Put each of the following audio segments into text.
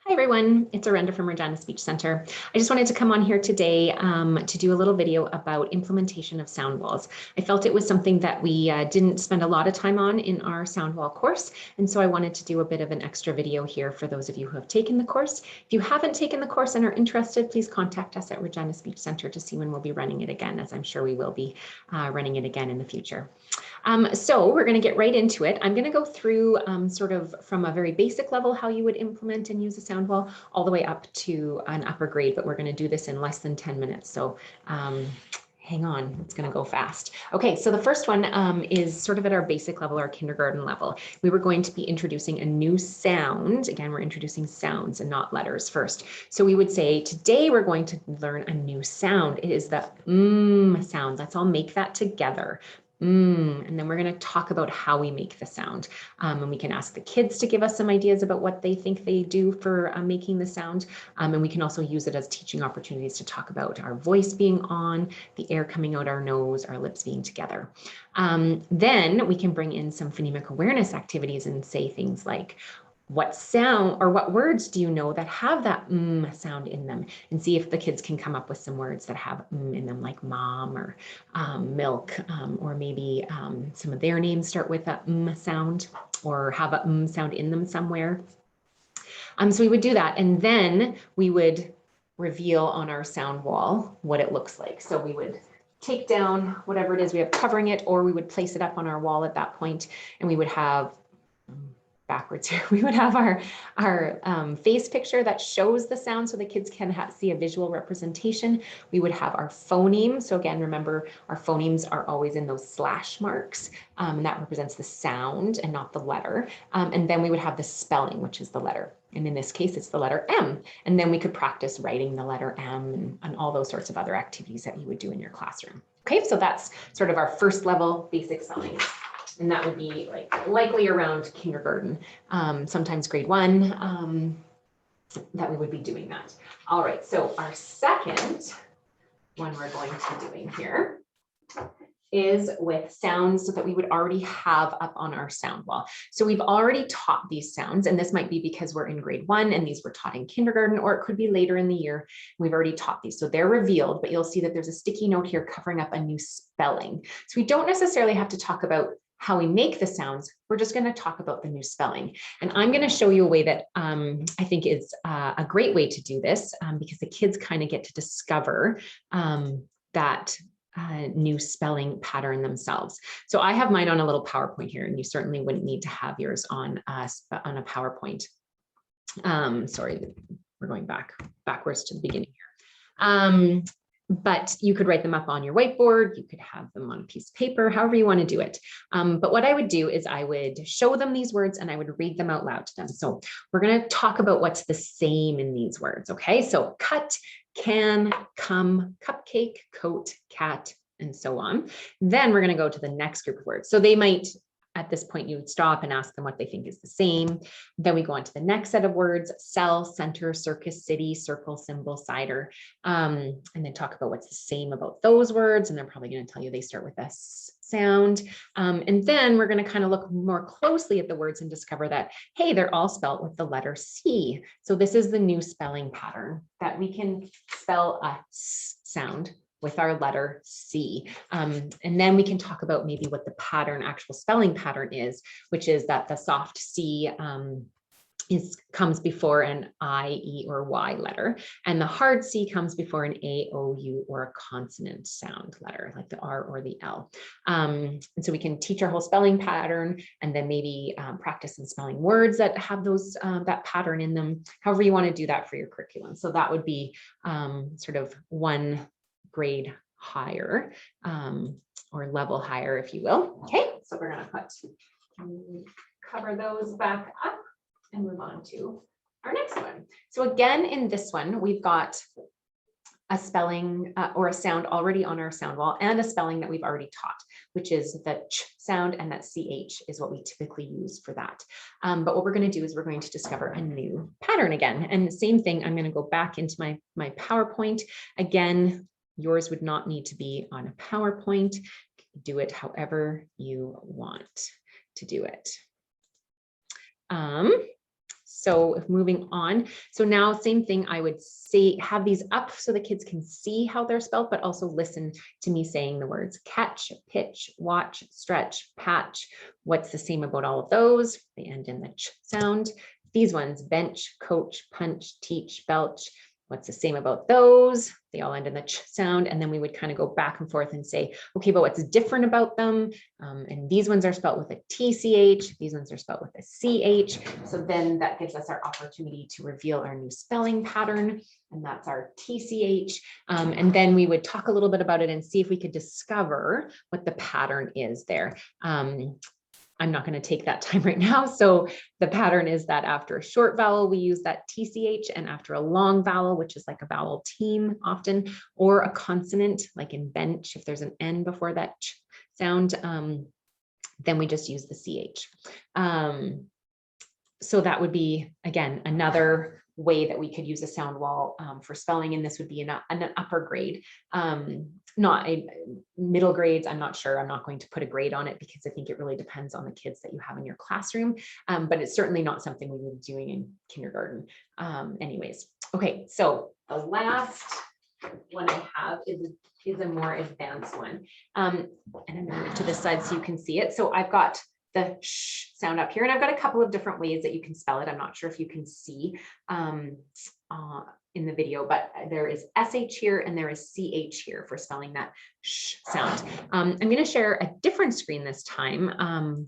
Hi everyone, it's Arenda from Regina Speech Center. I just wanted to come on here today to do a little video about implementation of sound walls. I felt it was something that we didn't spend a lot of time on in our sound wall course, and so I wanted to do a bit of an extra video here for those of you who have taken the course. If you haven't taken the course and are interested, please contact us at Regina Speech Center to see when we'll be running it again, as I'm sure we will be running it again in the future. So we're going to get right into it. I'm going to go through sort of from a very basic level how you would implement and use a sound wall all the way up to an upper grade, but we're going to do this in less than 10 minutes. So hang on, it's going to go fast. Okay, so the first one is sort of at our basic level, our kindergarten level. We were going to be introducing a new sound. Again, we're introducing sounds and not letters first. So we would say, today we're going to learn a new sound. It is the sound. Let's all make that together. And then we're going to talk about how we make the sound. And we can ask the kids to give us some ideas about what they think they do for making the sound. And we can also use it as teaching opportunities to talk about our voice being on, the air coming out our nose, our lips being together. Then we can bring in some phonemic awareness activities and say things like, what sound or what words do you know that have that sound in them, and see if the kids can come up with some words that have in them, like mom or milk, or maybe some of their names start with a sound or have a sound in them somewhere. So we would do that, and then we would reveal on our sound wall what it looks like. So we would take down whatever it is we have covering it, or we would place it up on our wall at that point, and we would have backwards here. We would have our face picture that shows the sound so the kids can see a visual representation. We would have our phoneme. So again, remember, our phonemes are always in those slash marks, and that represents the sound and not the letter. And then we would have the spelling, which is the letter. And in this case, it's the letter M. And then we could practice writing the letter M and all those sorts of other activities that you would do in your classroom. Okay, so that's sort of our first level basic spelling. And that would be likely around kindergarten, sometimes grade 1, that we would be doing that. All right, so our second one we're going to be doing here is with sounds that we would already have up on our sound wall. So we've already taught these sounds, and this might be because we're in grade 1 and these were taught in kindergarten, or it could be later in the year. We've already taught these, so they're revealed, but you'll see that there's a sticky note here covering up a new spelling. So we don't necessarily have to talk about how we make the sounds. We're just going to talk about the new spelling. And I'm going to show you a way that I think is a great way to do this, because the kids kind of get to discover that new spelling pattern themselves. So I have mine on a little PowerPoint here, and you certainly wouldn't need to have yours on a PowerPoint. Sorry, we're going backwards to the beginning here. But you could write them up on your whiteboard. You could have them on a piece of paper, however you want to do it. But what I would do is I would show them these words and I would read them out loud to them. So we're going to talk about what's the same in these words. Okay, so cut, can, come, cupcake, coat, cat, and so on. Then we're going to go to the next group of words. So they might, at this point, you would stop and ask them what they think is the same. Then we go on to the next set of words: cell, center, circus, city, circle, symbol, cider, and then talk about what's the same about those words. And they're probably going to tell you they start with a S sound. And then we're going to kind of look more closely at the words and discover that, hey, they're all spelled with the letter C. So this is the new spelling pattern, that we can spell a S sound with our letter C. And then we can talk about maybe what the pattern, actual spelling pattern is, which is that the soft C comes before an I, E, or Y letter, and the hard C comes before an A, O, U, or a consonant sound letter, like the R or the L. And so we can teach our whole spelling pattern, and then maybe practice some spelling words that have those that pattern in them, however you want to do that for your curriculum. So that would be sort of one grade higher, or level higher, if you will. Okay, so we're going to cover those back up and move on to our next one. So again, in this one, we've got a spelling or a sound already on our sound wall, and a spelling that we've already taught, which is the ch sound, and that CH is what we typically use for that. But what we're going to do is we're going to discover a new pattern again. And the same thing, I'm going to go back into my PowerPoint. Again, yours would not need to be on a PowerPoint. Do it however you want to do it. So if moving on, so now same thing, I would say, have these up so the kids can see how they're spelled, but also listen to me saying the words catch, pitch, watch, stretch, patch. What's the same about all of those? They end in the ch sound. These ones, bench, coach, punch, teach, belch. What's the same about those? They all end in the ch sound. And then we would kind of go back and forth and say, okay, but what's different about them? And these ones are spelled with a TCH. These ones are spelled with a CH. So then that gives us our opportunity to reveal our new spelling pattern. And that's our TCH. And then we would talk a little bit about it and see if we could discover what the pattern is there. I'm not going to take that time right now. So the pattern is that after a short vowel, we use that TCH, and after a long vowel, which is like a vowel team often, or a consonant, like in bench, if there's an N before that ch sound, then we just use the CH. So that would be, again, another way that we could use a sound wall for spelling, and this would be an upper grade, not a middle grades. I'm not sure. I'm not going to put a grade on it because I think it really depends on the kids that you have in your classroom, but it's certainly not something we would be doing in kindergarten anyways. Okay, so the last one I have is a more advanced one, and I'm going to move to this side so you can see it. So I've got the sh sound up here, and I've got a couple of different ways that you can spell it. I'm not sure if you can see in the video, but there is SH here and there is CH here for spelling that sh sound. I'm going to share a different screen this time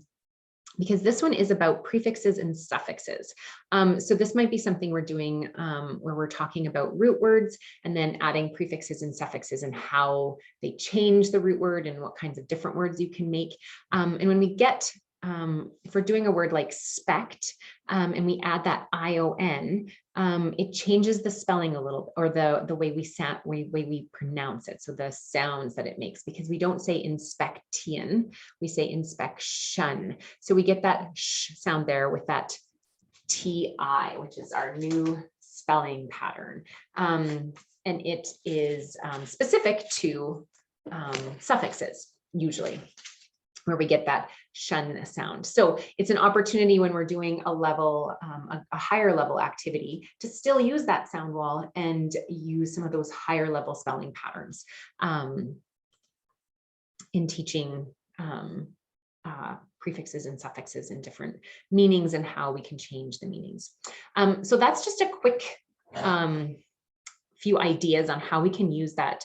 because this one is about prefixes and suffixes. So this might be something we're doing where we're talking about root words and then adding prefixes and suffixes and how they change the root word and what kinds of different words you can make. And when we get if we're doing a word like spect and we add that ION, it changes the spelling a little, or the way we pronounce it. So the sounds that it makes, because we don't say inspection, we say inspection. So we get that sh sound there with that TI, which is our new spelling pattern. And it is specific to suffixes usually, where we get that shun sound. So it's an opportunity when we're doing a level, a higher level activity, to still use that sound wall and use some of those higher level spelling patterns in teaching prefixes and suffixes and different meanings and how we can change the meanings. So that's just a quick few ideas on how we can use that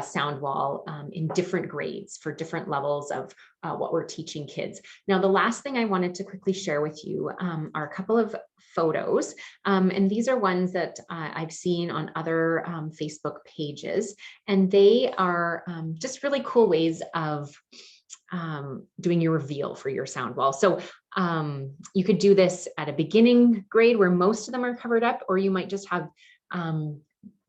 sound wall in different grades for different levels of what we're teaching kids. Now, the last thing I wanted to quickly share with you are a couple of photos, and these are ones that I've seen on other Facebook pages, and they are just really cool ways of doing your reveal for your sound wall. So you could do this at a beginning grade where most of them are covered up, or you might just have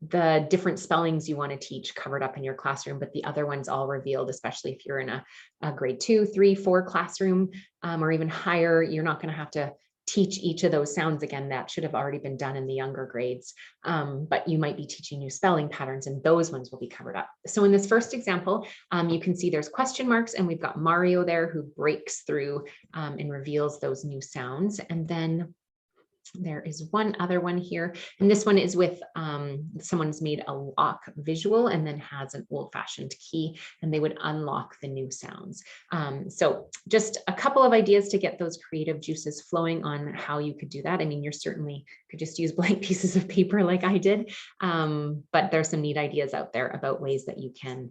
the different spellings you want to teach covered up in your classroom, but the other ones all revealed, especially if you're in a grade 2, 3, 4 classroom, or even higher. You're not going to have to teach each of those sounds again. That should have already been done in the younger grades, but you might be teaching new spelling patterns, and those ones will be covered up. So in this first example, you can see there's question marks, and we've got Mario there who breaks through and reveals those new sounds. And then there is one other one here, and this one is with someone's made a lock visual and then has an old-fashioned key, and they would unlock the new sounds. So just a couple of ideas to get those creative juices flowing on how you could do that. I mean, you certainly could just use blank pieces of paper like I did, but there's some neat ideas out there about ways that you can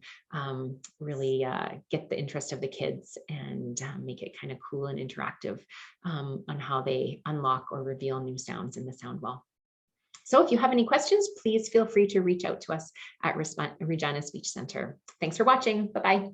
really get the interest of the kids and make it kind of cool and interactive on how they unlock or reveal new sounds in the sound wall. So if you have any questions, please feel free to reach out to us at Regina Speech Center. Thanks for watching. Bye-bye.